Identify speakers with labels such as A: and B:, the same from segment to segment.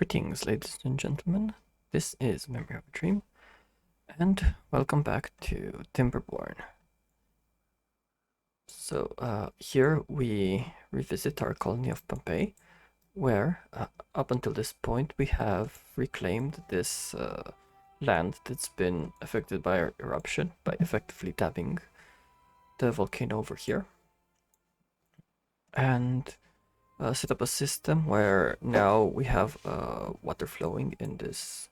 A: Greetings, ladies and gentlemen. This is Memory of a Dream, and welcome back to Timberborn. So, here we revisit our colony of Pompeii, where, up until this point, we have reclaimed this land that's been affected by our eruption by effectively dabbing the volcano over here. And set up a system where now we have water flowing in this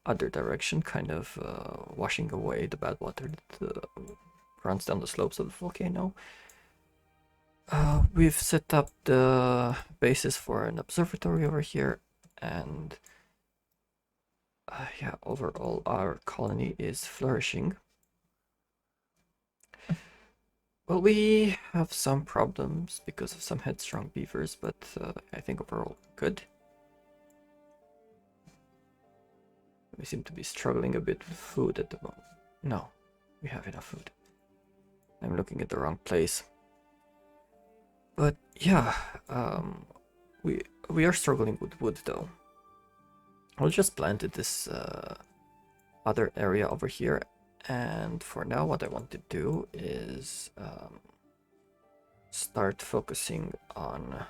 A: other direction, kind of washing away the bad water that runs down the slopes of the volcano. We've set up the basis for an observatory over here, and yeah, overall our colony is flourishing. Well, we have some problems because of some headstrong beavers, but I think overall good. We seem to be struggling a bit with food at the moment. No, we have enough food. I'm looking at the wrong place. But yeah, we are struggling with wood though. I'll just plant this other area over here, and for now what I want to do is start focusing on,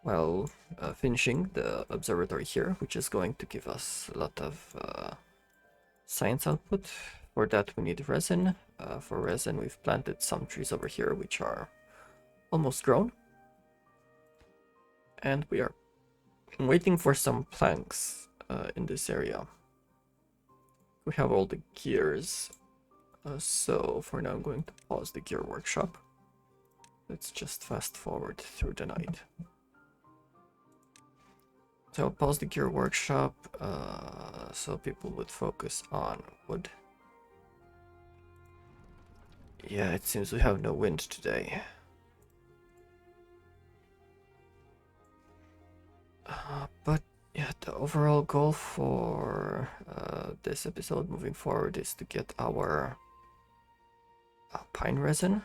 A: well, finishing the observatory here, which is going to give us a lot of science output. For that we need resin. For resin we've planted some trees over here which are almost grown, and we are waiting for some planks in this area. We have all the gears, so for now I'm going to pause the gear workshop. Let's just fast forward through the night. So I'll pause the gear workshop so people would focus on wood. Yeah, it seems we have no wind today. But yeah, the overall goal for this episode moving forward is to get our pine resin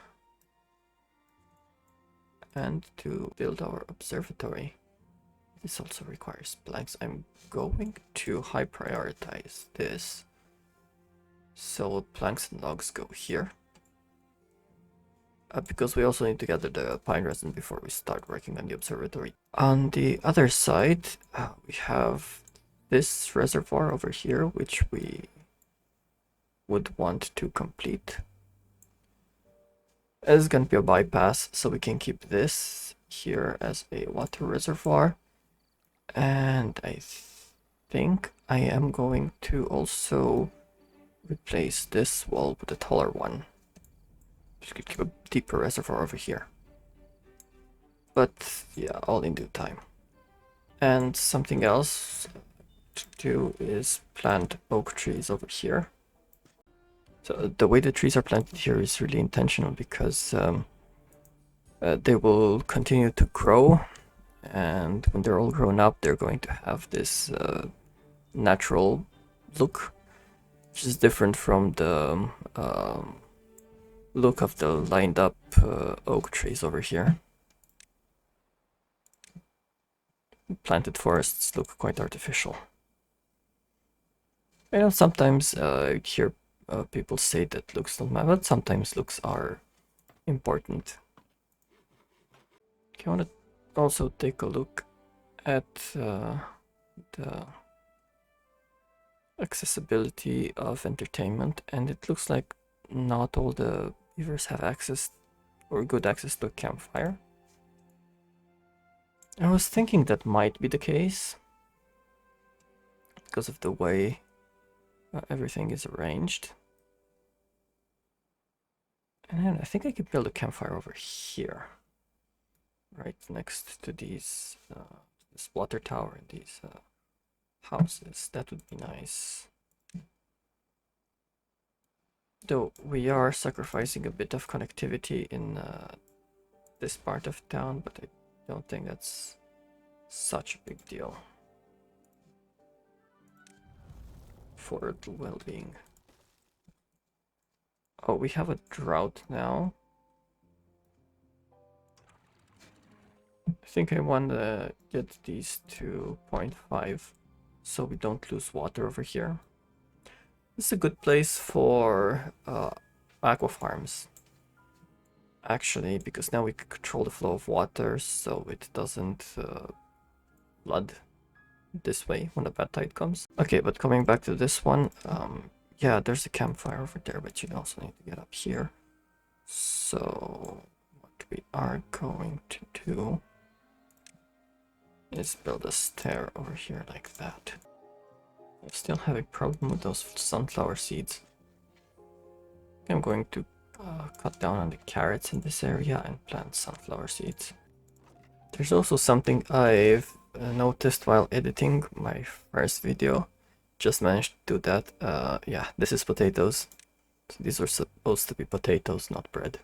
A: and to build our observatory. This also requires planks. I'm going to high prioritize this, so planks and logs go here. Because we also need to gather the pine resin before we start working on the observatory. On the other side, we have this reservoir over here, which we would want to complete. It's going to be a bypass, so we can keep this here as a water reservoir. And I think I am going to also replace this wall with a taller one. Just could keep a deeper reservoir over here. But yeah, all in due time. And something else to do is plant oak trees over here. So the way the trees are planted here is really intentional because they will continue to grow, and when they're all grown up they're going to have this natural look, which is different from the look of the lined up oak trees over here. Planted forests look quite artificial. I know sometimes I hear people say that looks don't matter, but sometimes looks are important. Okay, I want to also take a look at the accessibility of entertainment, and it looks like not all the beavers have access or good access to a campfire. I was thinking that might be the case because of the way everything is arranged. And then I think I could build a campfire over here, right next to these this water tower and these houses. That would be nice. Though we are sacrificing a bit of connectivity in this part of town, but I don't think that's such a big deal for the well-being. Oh, we have a drought now. I think I want to get these to 0.5 so we don't lose water over here. This is a good place for aqua farms, actually, because now we can control the flow of water so it doesn't flood this way when the bad tide comes. Okay, but coming back to this one, yeah, there's a campfire over there, but you also need to get up here. So what we are going to do is build a stair over here like that. I'm still having a problem with those sunflower seeds. I'm going to cut down on the carrots in this area and plant sunflower seeds. There's also something I've noticed while editing my first video. Just managed to do that. Yeah, this is potatoes. So these are supposed to be potatoes, not bread.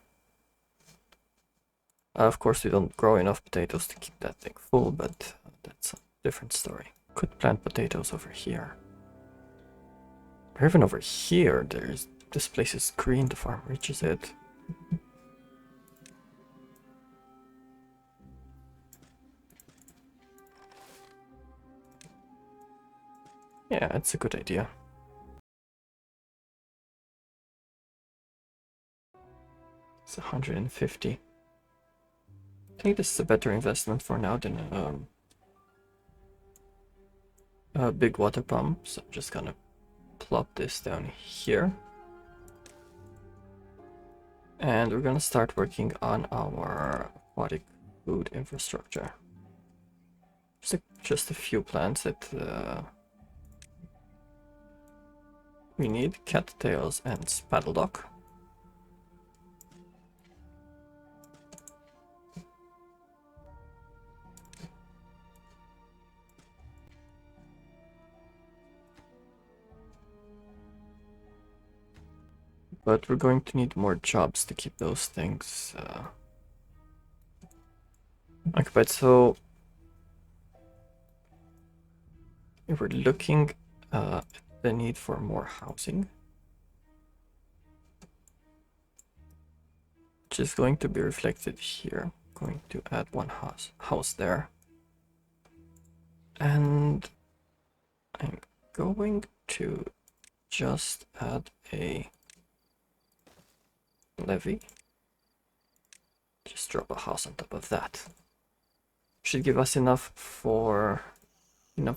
A: Of course, we don't grow enough potatoes to keep that thing full, but that's a different story. Could plant potatoes over here. Or even over here, this place is green, the farm reaches it. Yeah, it's a good idea. It's 150. I think this is a better investment for now than a big water pump, so I'm just gonna plop this down here. And we're gonna start working on our aquatic food infrastructure. Just a few plants that we need: cattails and spattledock. But we're going to need more jobs to keep those things occupied. So if we're looking at the need for more housing, which is going to be reflected here. I'm going to add one house there. And I'm going to just add a levee. Just drop a house on top of that. Should give us enough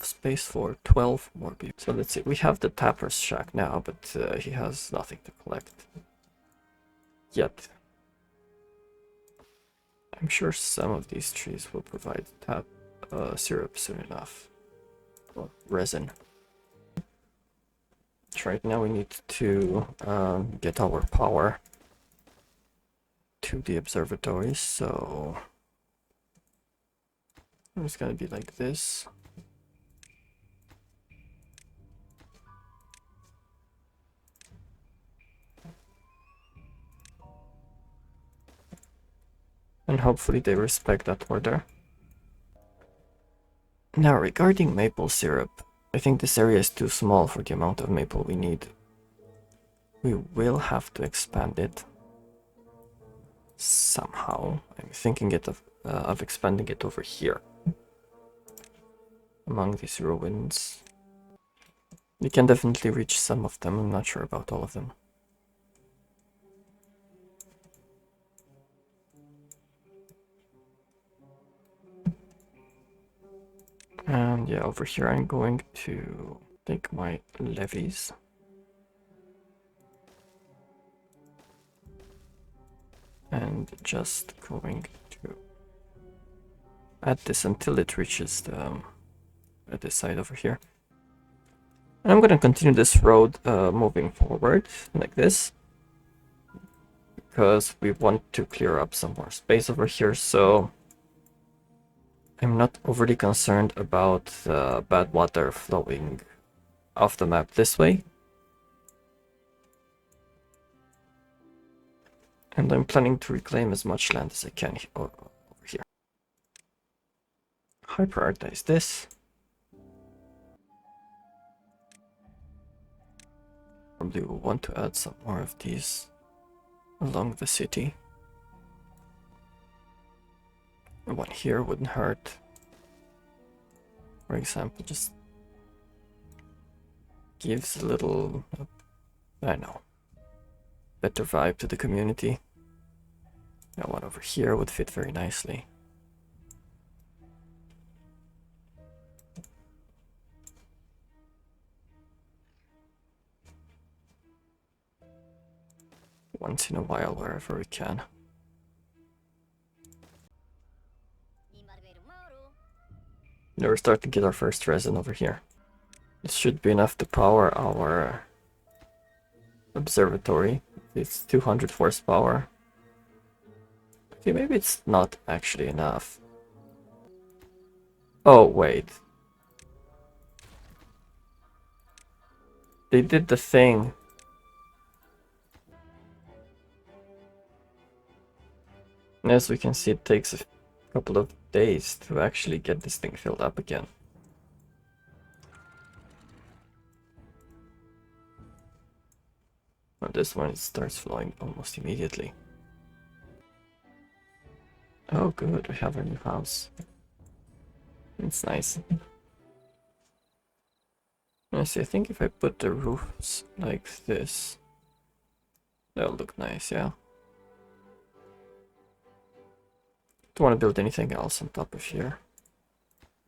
A: space for 12 more people. So let's see, we have the tapper's shack now, but he has nothing to collect yet. I'm sure some of these trees will provide syrup soon enough. Or resin. Right now we need to get our power to the observatory, so it's gonna be like this. And hopefully they respect that order. Now regarding maple syrup, I think this area is too small for the amount of maple we need. We will have to expand it somehow. I'm thinking of expanding it over here among these ruins. We can definitely reach some of them. I'm not sure about all of them. And yeah, over here I'm going to take my levees. And just going to add this until it reaches this side over here. And I'm going to continue this road moving forward like this, because we want to clear up some more space over here, so I'm not overly concerned about bad water flowing off the map this way. And I'm planning to reclaim as much land as I can over here. I prioritize this. Probably will want to add some more of these along the city. One here wouldn't hurt. For example, just gives a little, I don't know, better vibe to the community. Now one over here would fit very nicely. Once in a while, wherever we can. Now we're starting to get our first resin over here. This should be enough to power our observatory. It's 200 horsepower. Okay, maybe it's not actually enough. Oh, wait. They did the thing. And as we can see, it takes a couple of days to actually get this thing filled up again. On this one, it starts flowing almost immediately. Oh, good, we have our new house. It's nice. I see, I think if I put the roofs like this, that'll look nice, yeah. Don't want to build anything else on top of here.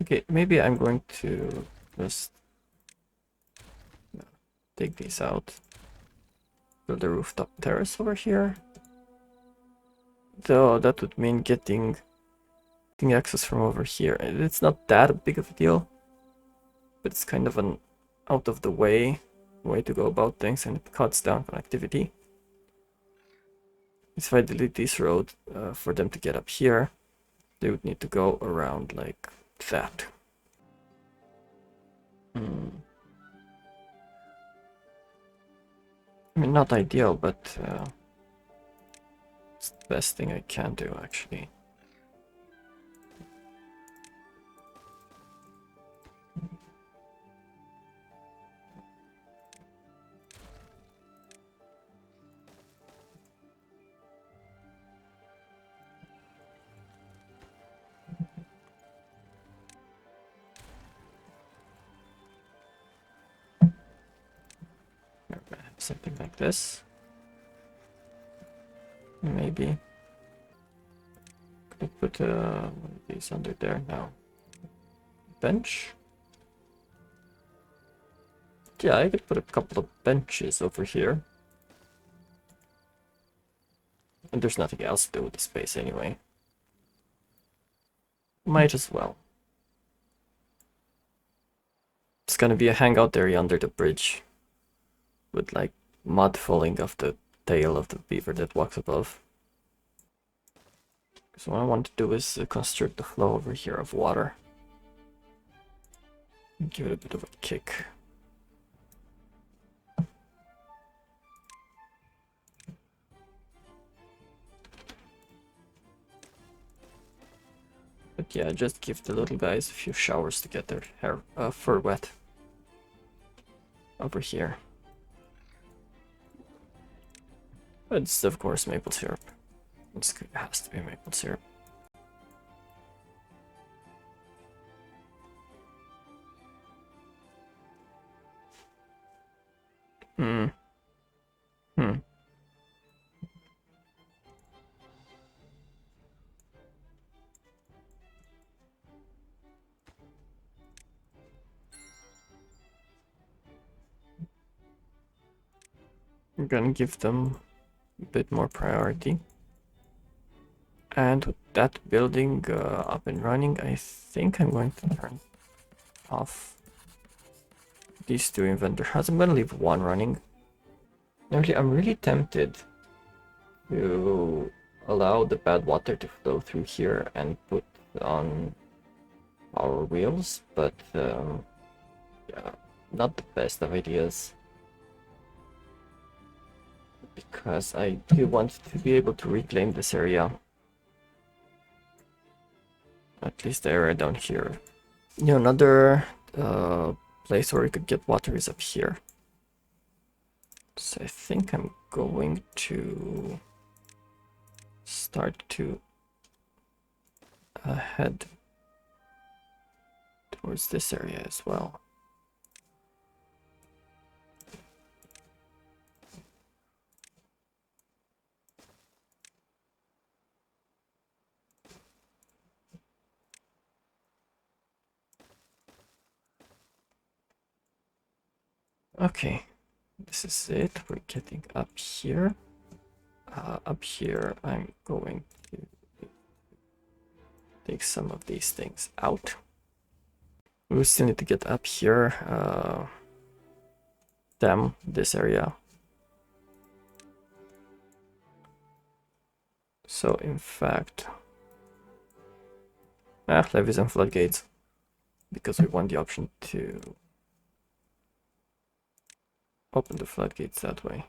A: Okay, maybe I'm going to just take these out. Build a rooftop terrace over here. Though that would mean getting access from over here. It's not that big of a deal, but it's kind of an out of the way to go about things, and it cuts down connectivity. If I delete this road, for them to get up here, they would need to go around like that. I mean, not ideal, but it's the best thing I can do, actually. Something like this. Maybe. Could I put one of these under there now? Bench? Yeah, I could put a couple of benches over here. And there's nothing else to do with the space anyway. Might as well. It's gonna be a hangout area under the bridge. With like mud falling off the tail of the beaver that walks above. So what I want to do is construct the flow over here of water. Give it a bit of a kick. But yeah, just give the little guys a few showers to get their fur wet. Over here. It's of course maple syrup. It has to be maple syrup. I'm gonna give them a bit more priority. And with that building up and running, I think I'm going to turn off these two inventor hubs. I'm gonna leave one running. Actually, I'm really tempted to allow the bad water to flow through here and put on our wheels, but yeah, not the best of ideas. Because I do want to be able to reclaim this area. At least the area down here. You know, another place where we could get water is up here. So I think I'm going to start to head towards this area as well. Okay, this is it. We're getting up here. Up here, I'm going to take some of these things out. We still need to get up here. Dam this area. So in fact, levies and floodgates, because we want the option to open the floodgates that way.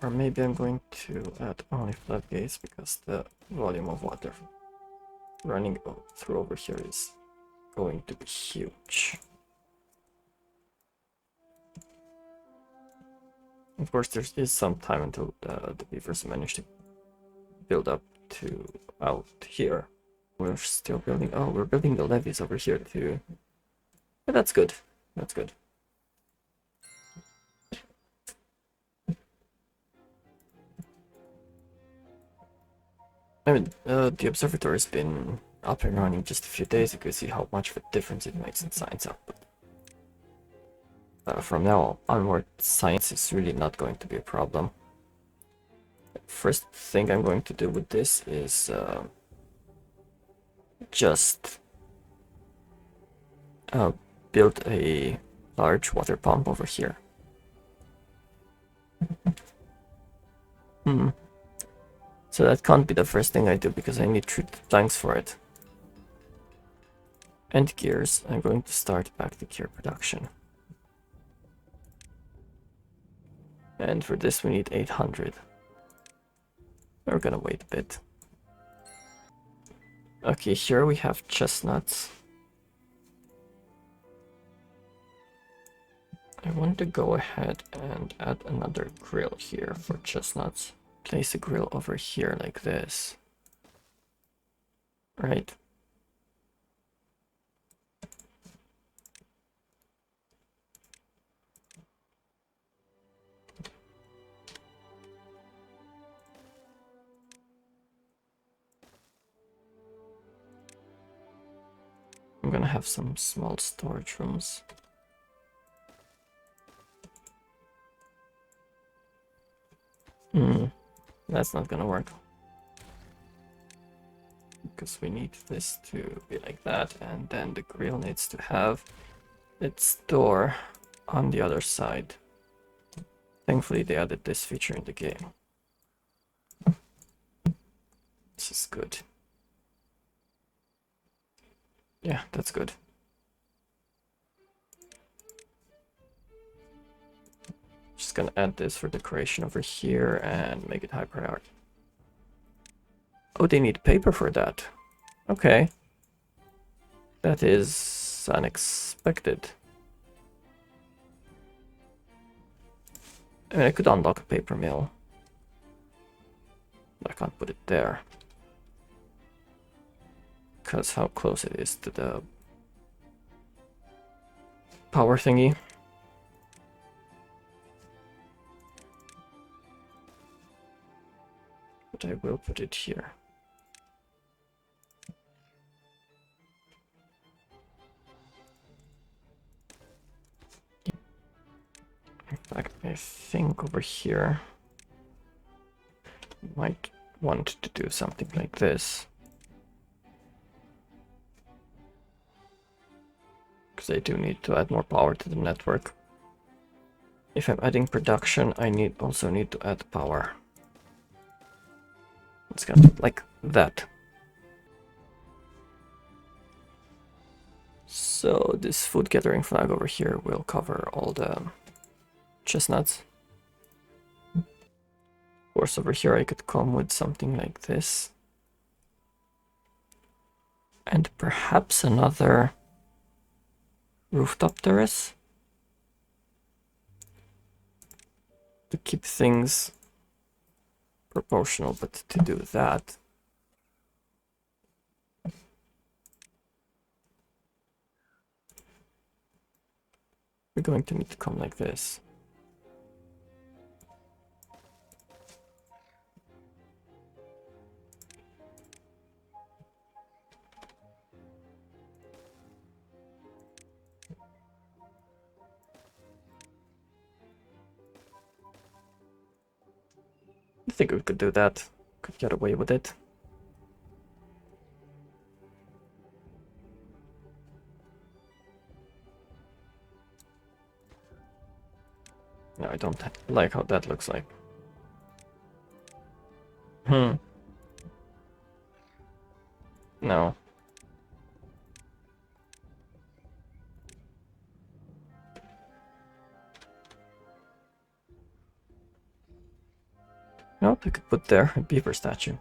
A: Or maybe I'm going to add only floodgates because the volume of water running through over here is going to be huge. Of course, there is some time until the beavers manage to build up to out here. We're still building. Oh, we're building the levees over here too. But that's good. That's good. I mean, the observatory has been up and running just a few days. You can see how much of a difference it makes in science output. From now onward, science is really not going to be a problem. First thing I'm going to do with this is just build a large water pump over here. So that can't be the first thing I do because I need 3 planks for it. And gears. I'm going to start back the gear production. And for this we need 800. We're gonna wait a bit. Okay, here we have chestnuts. I want to go ahead and add another grill here for chestnuts. Place a grill over here like this. Right. I'm gonna have some small storage rooms. That's not gonna work. Because we need this to be like that, and then the grill needs to have its door on the other side. Thankfully they added this feature in the game. This is good. Yeah, that's good. Just gonna add this for decoration over here and make it high priority. Oh, they need paper for that. Okay. That is unexpected. I mean, I could unlock a paper mill. But I can't put it there. Because how close it is to the power thingy. But I will put it here. In fact, I think over here I might want to do something like this. Because I do need to add more power to the network. If I'm adding production, I also need to add power. It's gonna be like that. So this food gathering flag over here will cover all the chestnuts. Of course, over here I could come with something like this. And perhaps another rooftop terrace to keep things proportional, but to do that, we're going to need to come like this. I think we could do that. Could get away with it. No, I don't like how that looks like. No. Nope, we could put there a beaver statue. I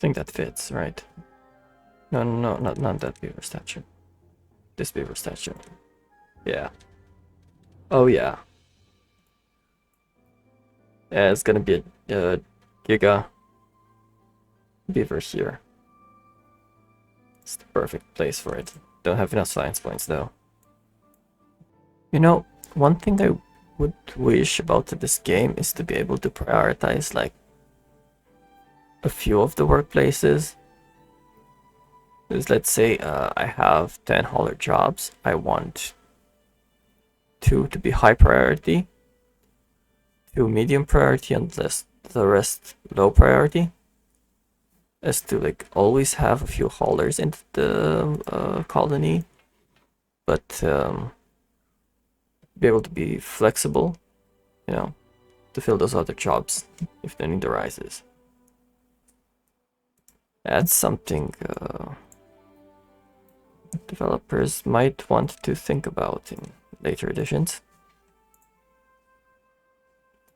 A: think that fits, right? No, not that beaver statue. This beaver statue. Yeah. Oh yeah. Yeah, it's gonna be a giga beaver here. It's the perfect place for it. Don't have enough science points though. You know, one thing I would wish about this game is to be able to prioritize like a few of the workplaces. Because let's say I have 10 hauler jobs. I want 2 to be high priority, 2 medium priority, and the rest low priority. As to like always have a few haulers in the colony, but be able to be flexible, you know, to fill those other jobs if the need arises. That's something developers might want to think about in later editions.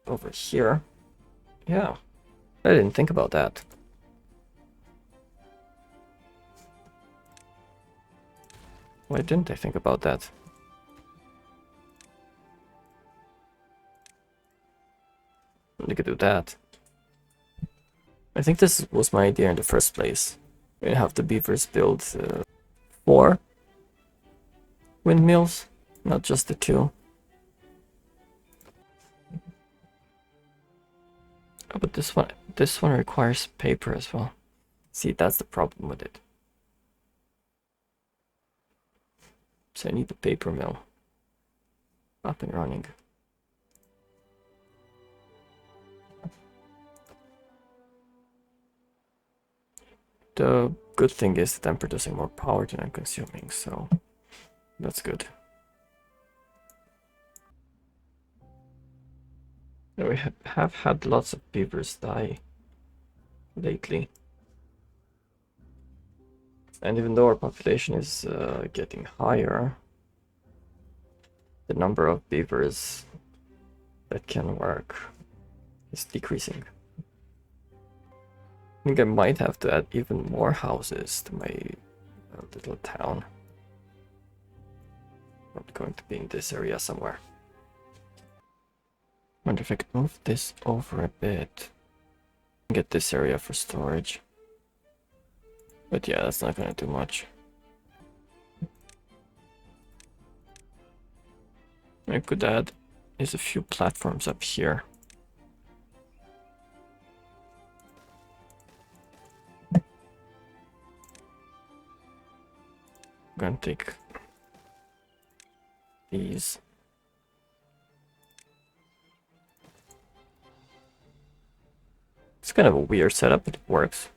A: Over here. Yeah, I didn't think about that. Why didn't I think about that? We could do that. I think this was my idea in the first place. We have the beavers build 4 windmills, not just the 2. Oh, but this one requires paper as well. See, that's the problem with it. So I need the paper mill up and running. The good thing is that I'm producing more power than I'm consuming, so that's good. We have had lots of beavers die lately. And even though our population is getting higher, the number of beavers that can work is decreasing. I think I might have to add even more houses to my little town. Probably going to be in this area somewhere. Wonder if I could move this over a bit. Get this area for storage. But yeah, that's not gonna do much. I could add is a few platforms up here. I'm gonna take these. It's kind of a weird setup, but it works.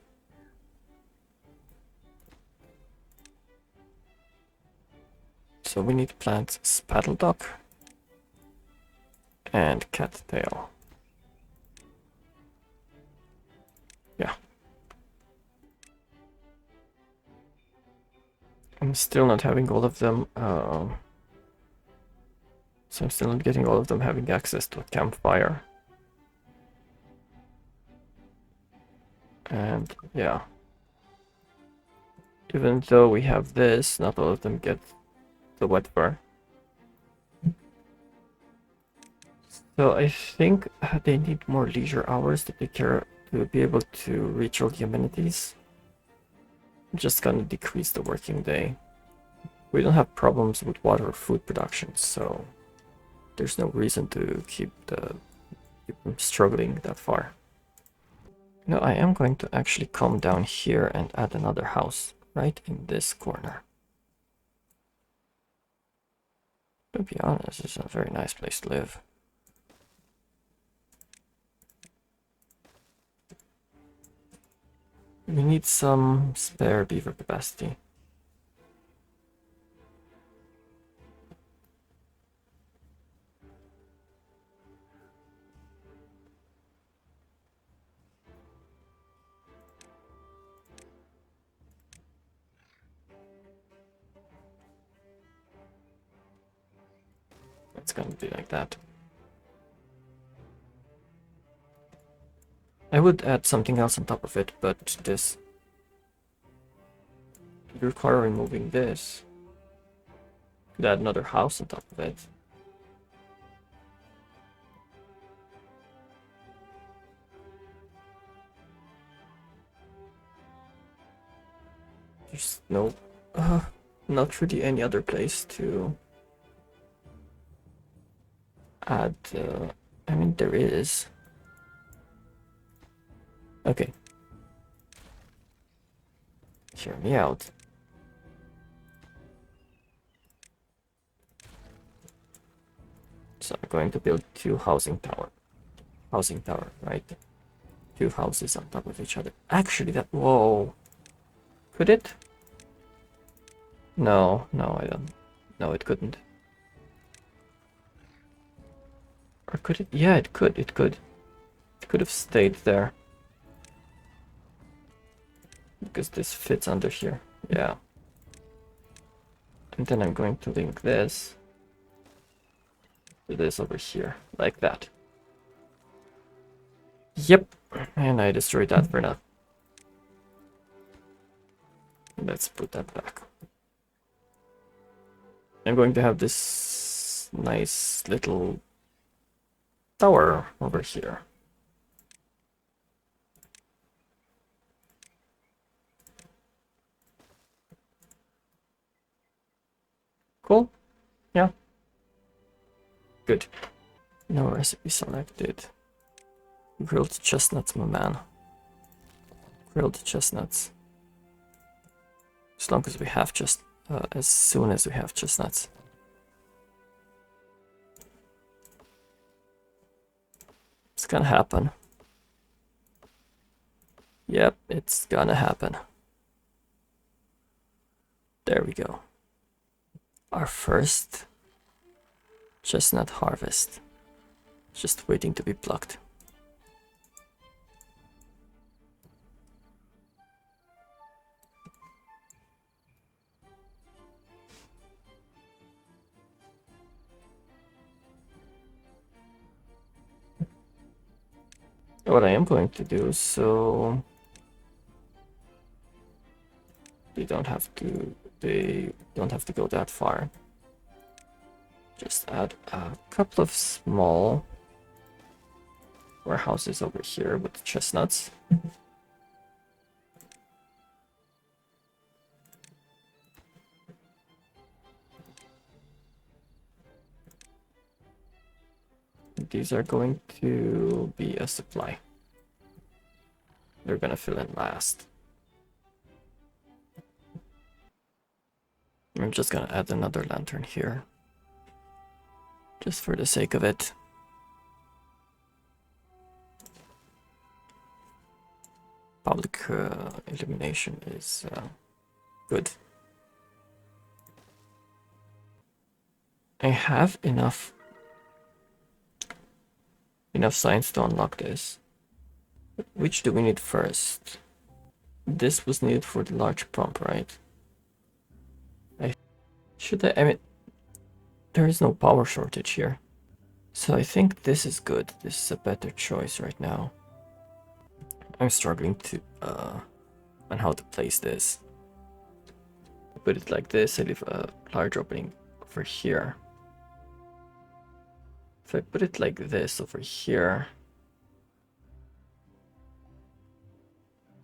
A: So we need to plant Spaddle Duck and Cattail. Yeah. I'm still not having all of them. So I'm still not getting all of them having access to a campfire. And yeah. Even though we have this, not all of them get the wet fur. So I think they need more leisure hours to take care to be able to reach all the amenities. I'm just gonna decrease the working day. We don't have problems with water or food production, so there's no reason to keep them struggling that far. No, I am going to actually come down here and add another house right in this corner. To be honest, it's a very nice place to live. We need some spare beaver capacity. It's gonna be like that. I would add something else on top of it, but this would require removing this. Could add another house on top of it. There's no, not really any other place to add. I mean, there is. Okay. Hear me out. So I'm going to build two housing tower, right? Two houses on top of each other. Actually, that, whoa. Could it? No, no, I don't. No, it couldn't. Or could it? Yeah, it could, it could. It could have stayed there. Because this fits under here, yeah. And then I'm going to link this to this over here, like that. Yep, and I destroyed that for now. Let's put that back. I'm going to have this nice little tower over here. Cool? Yeah. Good. No recipe selected. Grilled chestnuts, my man. Grilled chestnuts. As long as we have as soon as we have chestnuts. It's gonna happen. Yep, it's gonna happen. There we go. Our first chestnut harvest. Just waiting to be plucked. What I am going to do, so they don't have to go that far. Just add a couple of small warehouses over here with chestnuts. These are going to be a supply. They're gonna fill in last. I'm just gonna add another lantern here. Just for the sake of it. Public illumination is good. I have enough science to unlock this. Which do we need first? This was needed for the large pump, right? I mean, there is no power shortage here. So I think this is good. This is a better choice right now. I'm struggling to on how to place this. Put it like this, I leave a large opening over here. If I put it like this over here,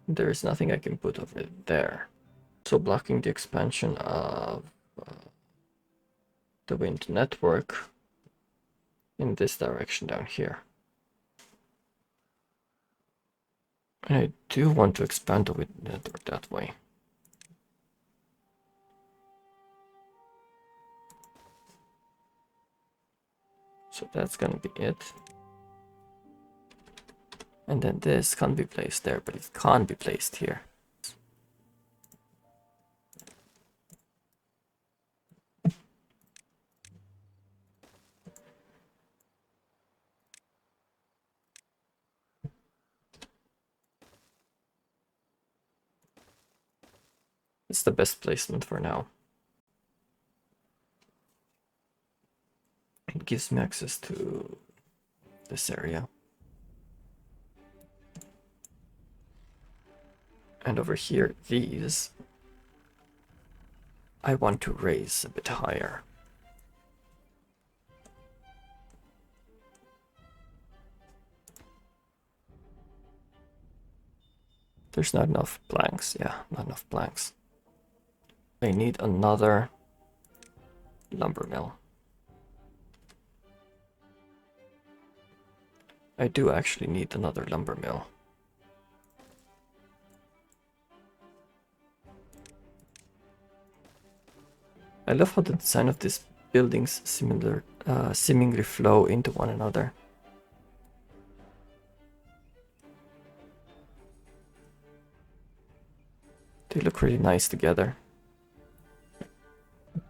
A: there's nothing I can put over there. So blocking the expansion of the wind network in this direction down here. And I do want to expand the wind network that way. So that's gonna be it. And then this can't be placed there, but it can't be placed here. It's the best placement for now. It gives me access to this area. And over here, these I want to raise a bit higher. There's not enough planks. Yeah, not enough planks. I need another lumber mill. I do actually need another lumber mill. I love how the design of these buildings seemingly flow into one another. They look really nice together.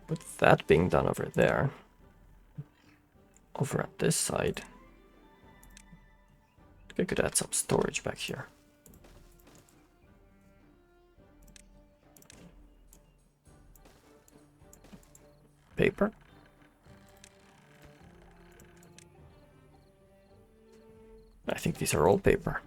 A: With that being done over there, over on this side, I could add some storage back here. Paper. I think these are all paper.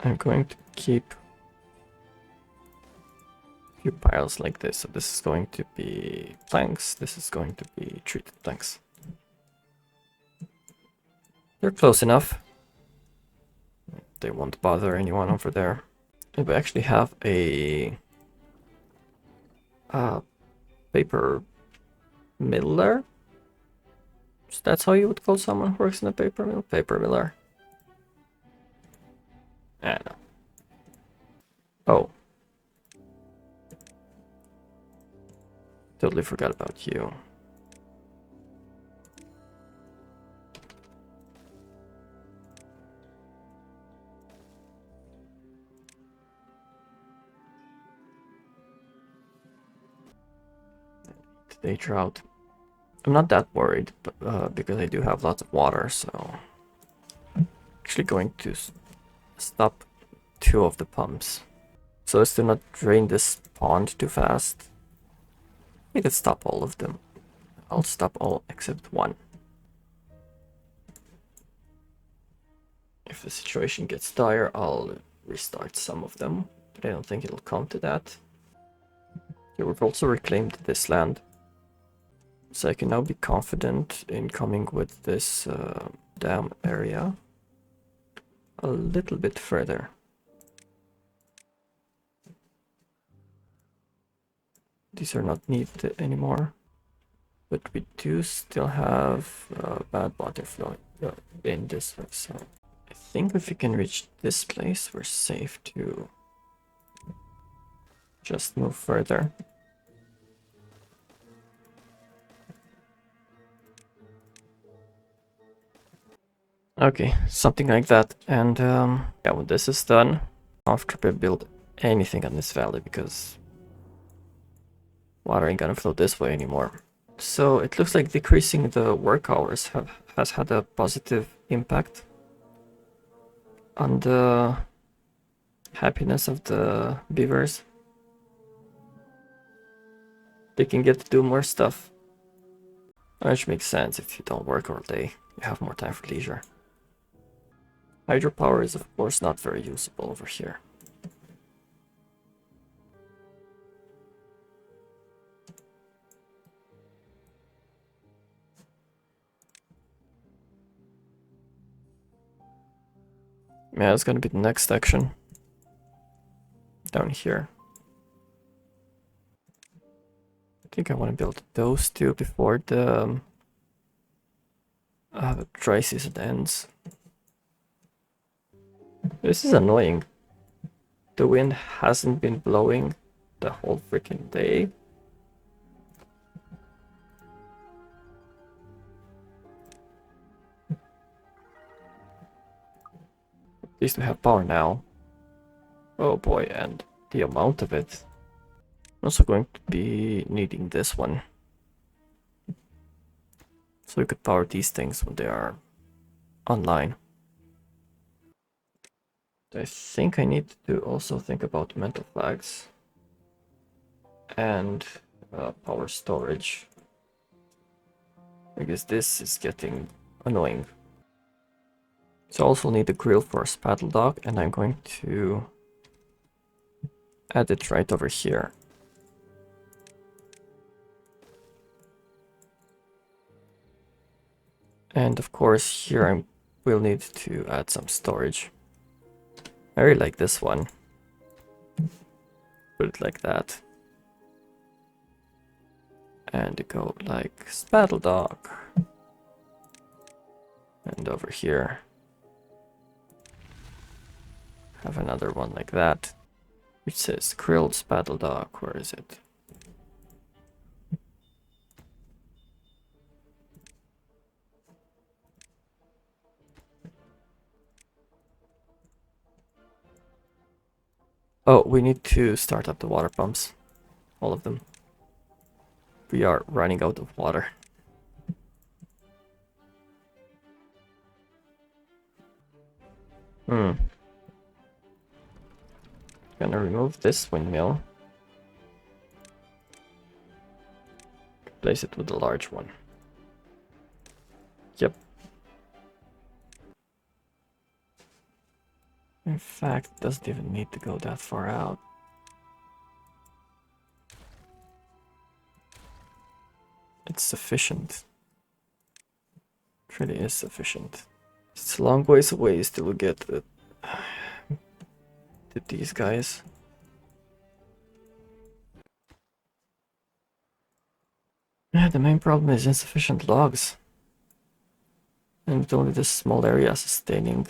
A: I'm going to keep a few piles like this. So this is going to be planks. This is going to be treated planks. They're close enough. They won't bother anyone over there. And we actually have a paper miller. So that's how you would call someone who works in a paper mill? Paper miller. I don't know. Oh. Totally forgot about you. Day drought. I'm not that worried, but because I do have lots of water, so actually going to stop 2 of the pumps so as to not drain this pond too fast. I could stop all of them. I'll stop all except 1. If the situation gets dire, I'll restart some of them, but I don't think it'll come to that. Okay, we've also reclaimed this land, so I can now be confident in coming with this dam area a little bit further. These are not needed anymore, but we do still have bad water flow in this way, so I think if we can reach this place, we're safe to just move further. Okay, something like that. And yeah, when this is done, I'll comfortably build anything on this valley because water ain't gonna flow this way anymore. So it looks like decreasing the work hours has had a positive impact on the happiness of the beavers. They can get to do more stuff. Which makes sense if you don't work all day, you have more time for leisure. Hydropower is of course not very usable over here. Yeah, it's gonna be the next section. Down here. I think I want to build those two before the dry season ends. This is annoying. The wind hasn't been blowing the whole freaking day. At least we have power now. Oh boy, and the amount of it. I'm also going to be needing this one. So we could power these things when they are online. I think I need to also think about mental flags and power storage, because this is getting annoying. So I also need a grill for a paddle dog, and I'm going to add it right over here. And of course here I will need to add some storage. I really like this one. Put it like that. And go like paddle dog. And over here have another one like that, which says grilled paddle dog. Where is it? Oh, we need to start up the water pumps. All of them. We are running out of water. Gonna remove this windmill. Replace it with a large one. Yep. In fact, it doesn't even need to go that far out. It's sufficient. It really is sufficient. It's a long ways away still to get to these guys. Yeah, the main problem is insufficient logs. And with only this small area sustaining,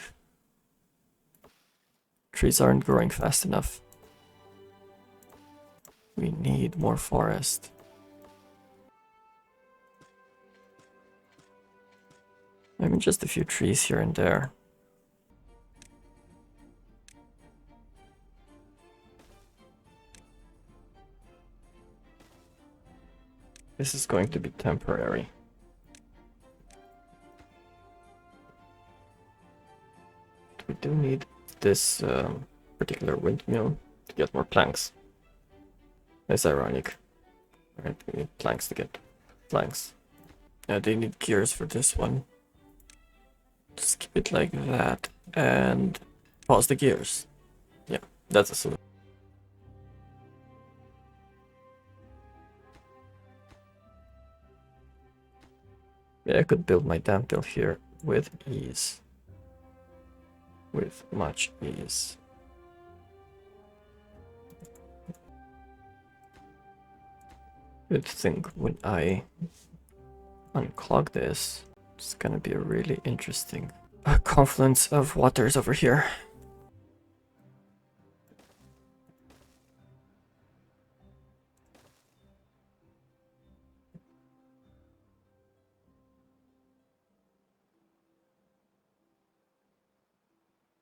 A: trees aren't growing fast enough. We need more forest. I mean, just a few trees here and there. This is going to be temporary. We do need this particular windmill to get more planks. That's ironic. Right, we need planks to get planks. Yeah, they need gears for this one. Just keep it like that and pause the gears. Yeah, that's a solution. Yeah, I could build my dam mill here with ease. With much ease. Good thing when I unclog this, it's gonna be a really interesting confluence of waters over here.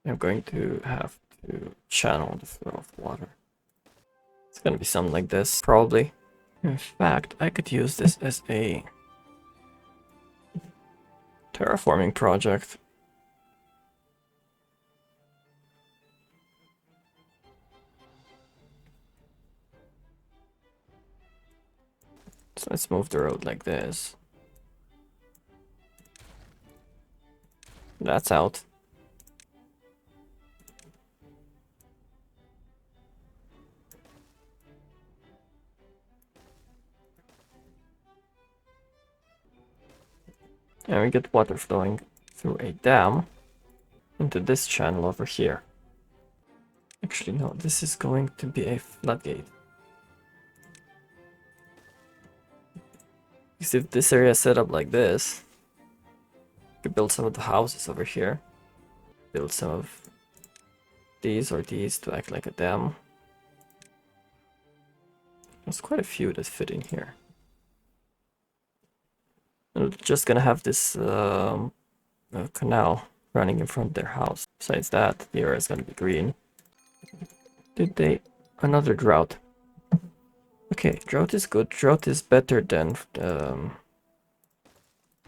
A: I'm going to have to channel the flow of water. It's gonna be something like this, probably. In fact, I could use this as a terraforming project. So let's move the road like this. That's out. And we get water flowing through a dam into this channel over here. Actually, no, this is going to be a floodgate. Because if this area is set up like this, we could build some of the houses over here. Build some of these or these to act like a dam. There's quite a few that fit in here. And we're just gonna have this canal running in front of their house. Besides that, the area is gonna be green. Did they... Another drought. Okay, drought is good. Drought is better than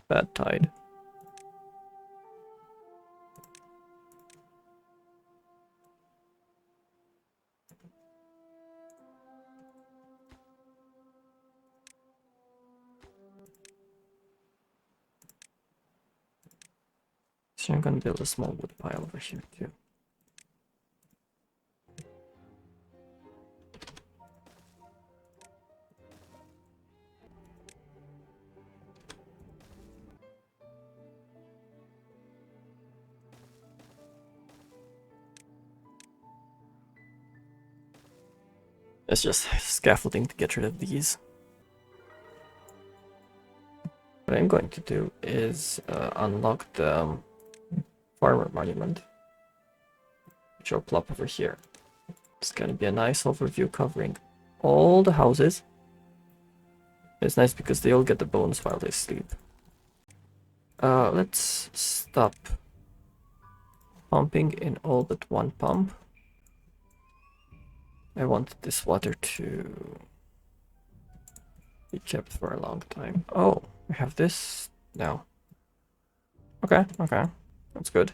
A: bad tide. So I'm gonna build a small wood pile over here too. It's just scaffolding to get rid of these. What I'm going to do is unlock the farmer monument, which I'll plop over here. It's gonna be a nice overview covering all the houses. It's nice because they all get the bones while they sleep. Let's stop pumping in all but one pump. I want this water to be kept for a long time. Oh, we have this now. Okay, okay, that's good.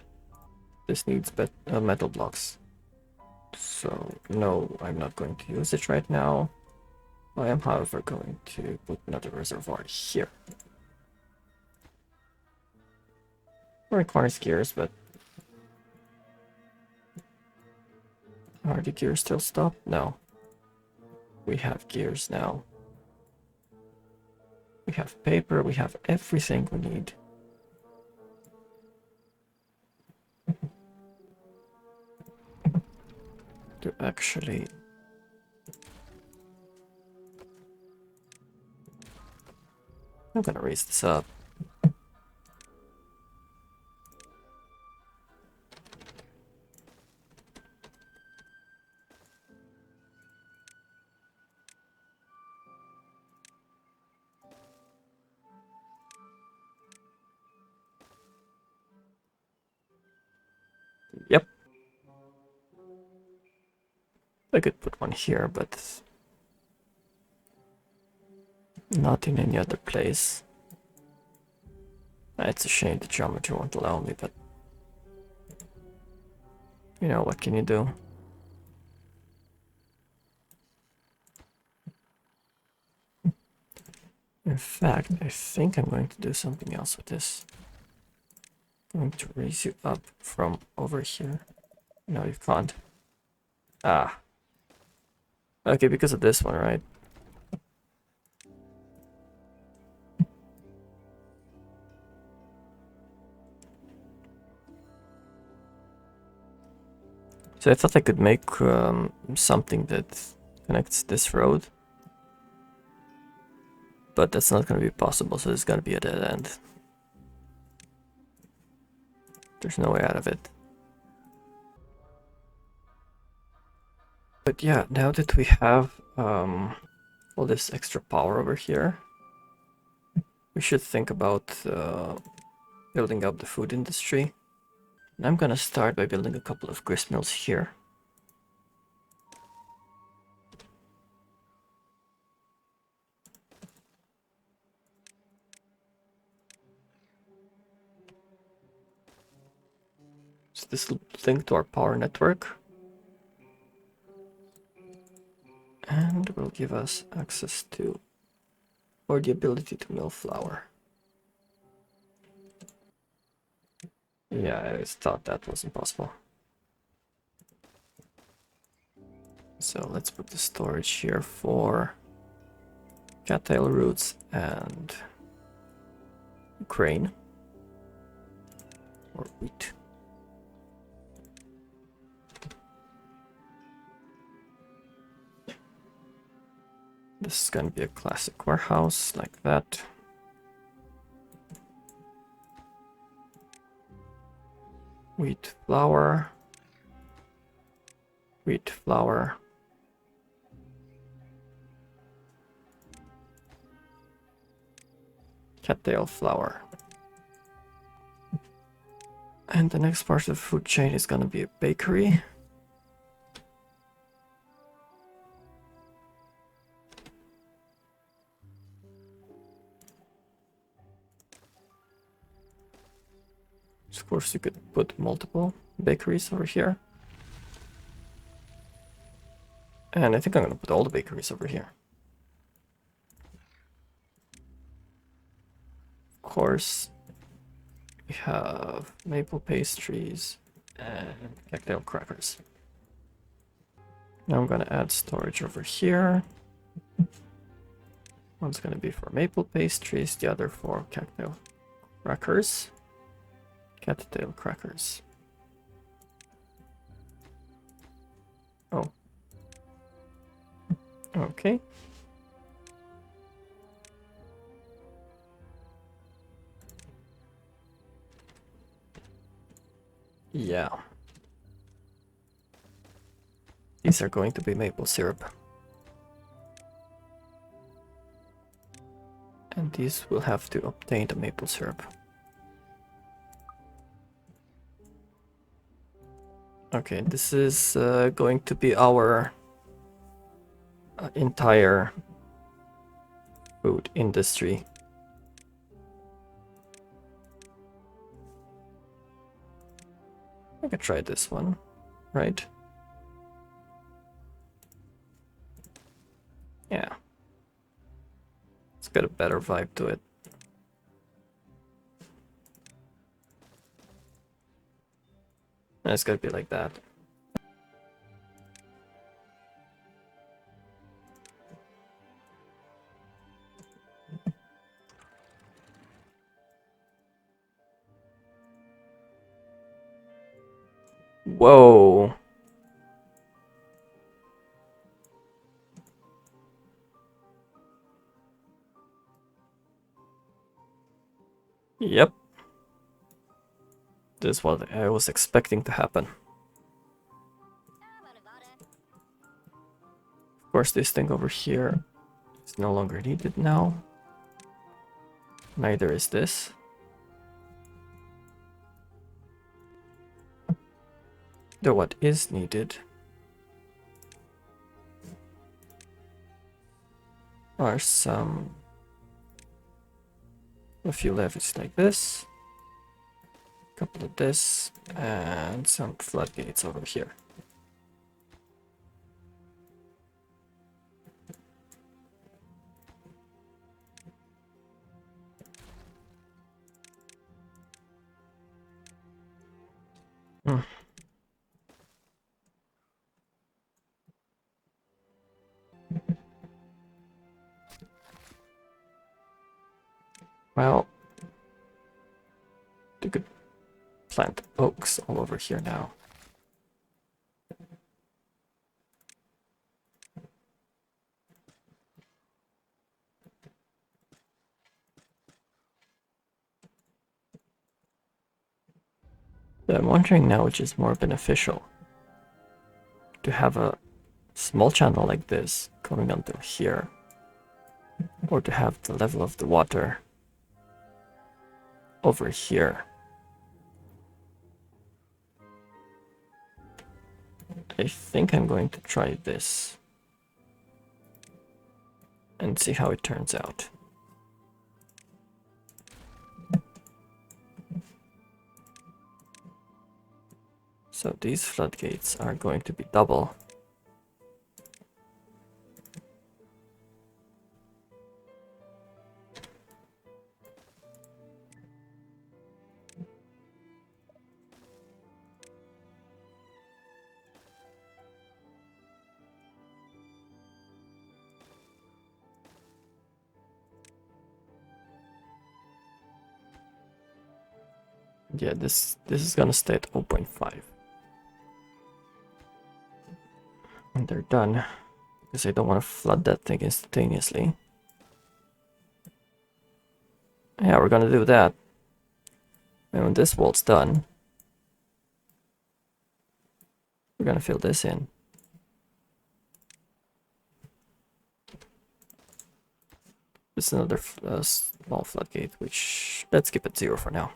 A: This needs metal blocks. So, no, I'm not going to use it right now. I am, however, going to put another reservoir here. Requires gears, but... Are the gears still stopped? No. We have gears now. We have paper, we have everything we need. To actually... I'm gonna raise this up. Yep. I could put one here, but not in any other place. It's a shame the geometry won't allow me, but you know, what can you do? In fact, I think I'm going to do something else with this. I'm going to raise you up from over here. No, you can't. Ah. Okay, because of this one, right? So I thought I could make something that connects this road. But that's not going to be possible, so it's going to be a dead end. There's no way out of it. But yeah, now that we have all this extra power over here, we should think about building up the food industry. And I'm gonna start by building a couple of grist mills here. So this will link to our power network. And will give us access to, or the ability to mill flour. Yeah, I thought that was impossible. So let's put the storage here for cattail roots and grain or wheat. This is gonna be a classic warehouse like that. Wheat flour. Wheat flour. Cattail flour. And the next part of the food chain is gonna be a bakery. Of course, you could put multiple bakeries over here. And I think I'm gonna put all the bakeries over here. Of course, we have maple pastries and cattail crackers. Now I'm gonna add storage over here. One's gonna be for maple pastries, the other for cattail crackers. Cattail crackers. Oh. Okay. Yeah. These are going to be maple syrup. And these will have to obtain the maple syrup. Okay, this is going to be our entire food industry. I could try this one, right? Yeah. It's got a better vibe to it. And it's gonna be like that. Whoa. Yep. This is what I was expecting to happen. Of course, this thing over here is no longer needed now. Neither is this. Though what is needed are a few levers like this, a couple of this, and some floodgates over here. Hmm. Well, you could plant oaks all over here now. But I'm wondering now which is more beneficial. To have a small channel like this coming under here, or to have the level of the water over here. I think I'm going to try this and see how it turns out. So these floodgates are going to be double. Yeah, this is gonna stay at 0.5. When they're done, because I don't want to flood that thing instantaneously. Yeah, we're gonna do that. And when this wall's done, we're gonna fill this in. This is another small floodgate, which let's keep it 0 for now.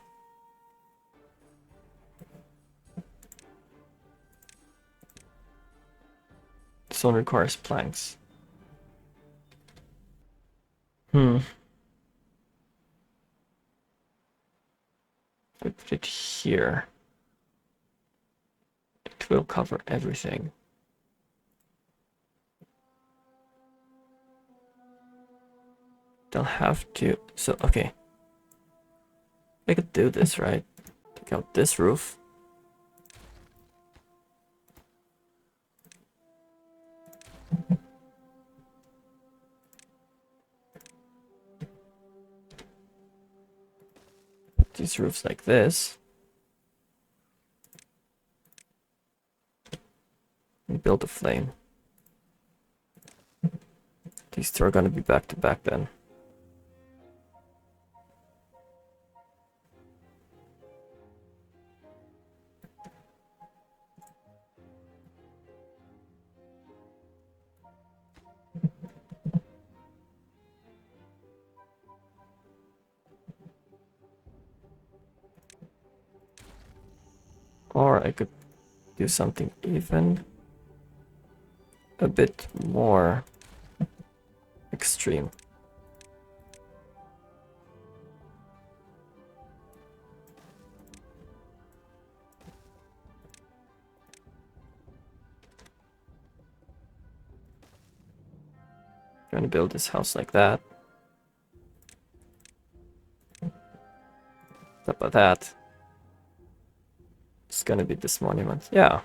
A: This one requires planks. I put it here. It will cover everything. They'll have to. So, okay. I could do this, right? Take out this roof. These roofs like this. And build a flame. These two are gonna be back to back then. Or I could do something even a bit more extreme. I'm gonna build this house like that. Top of that, it's gonna be this monument. Yeah,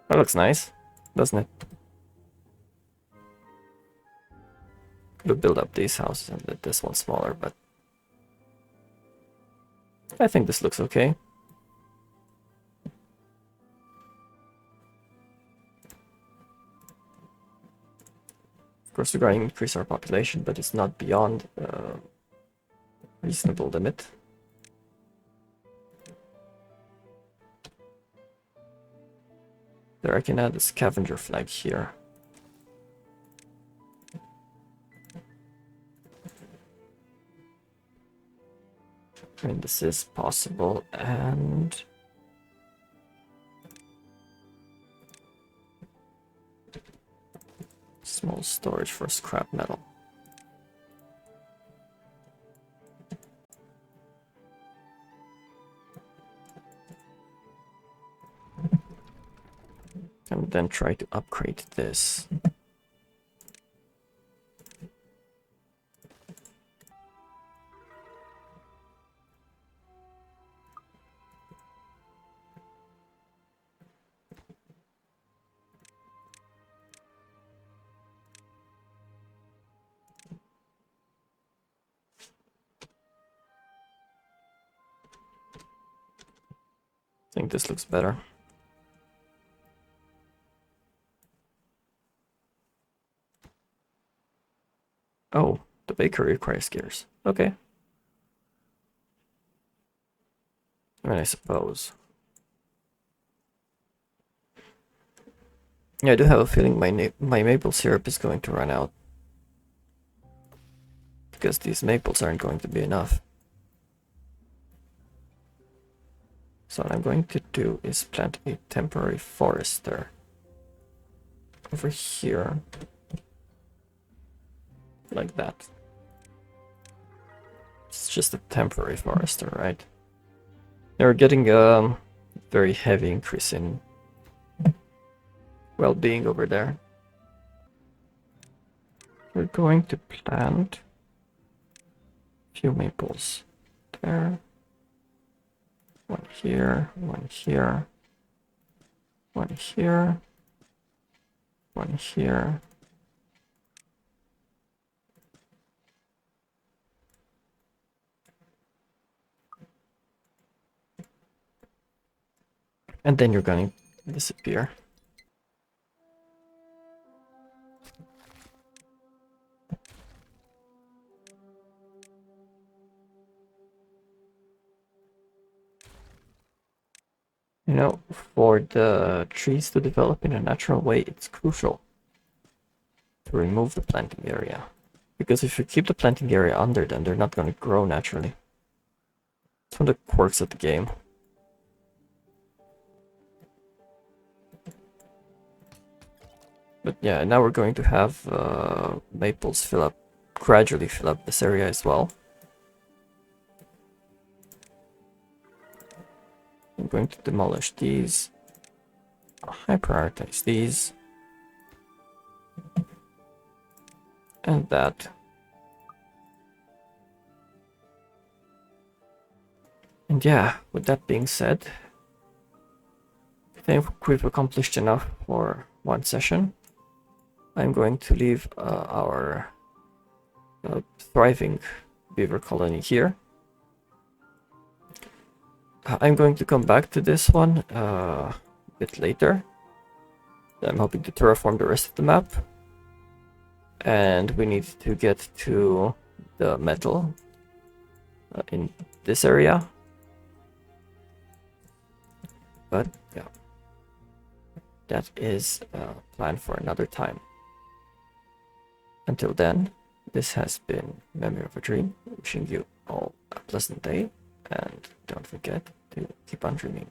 A: that looks nice, doesn't it? Could build up these houses and let this one smaller, but I think this looks okay. Of course, we're going to increase our population, but it's not beyond reasonable limit. There, I can add a scavenger flag here. I mean, this is possible, and small storage for scrap metal. And then try to upgrade this. I think this looks better. Oh, the bakery requires gears. Okay. I mean, I suppose. Yeah, I do have a feeling my maple syrup is going to run out. Because these maples aren't going to be enough. So what I'm going to do is plant a temporary forester over here. Like that. It's just a temporary forester, right? They're getting a very heavy increase in well-being over there. We're going to plant a few maples there. One here, one here, one here, one here. And then you're going to disappear. You know, for the trees to develop in a natural way, it's crucial to remove the planting area. Because if you keep the planting area under them, they're not going to grow naturally. It's one of the quirks of the game. But yeah, now we're going to have maples gradually fill up this area as well. I'm going to demolish these. I prioritize these. And that. And yeah, with that being said, I think we've accomplished enough for one session. I'm going to leave our thriving beaver colony here. I'm going to come back to this one a bit later. I'm hoping to terraform the rest of the map. And we need to get to the metal in this area. But yeah, that is a plan for another time. Until then, this has been Memory of a Dream, wishing you all a pleasant day, and don't forget to keep on dreaming.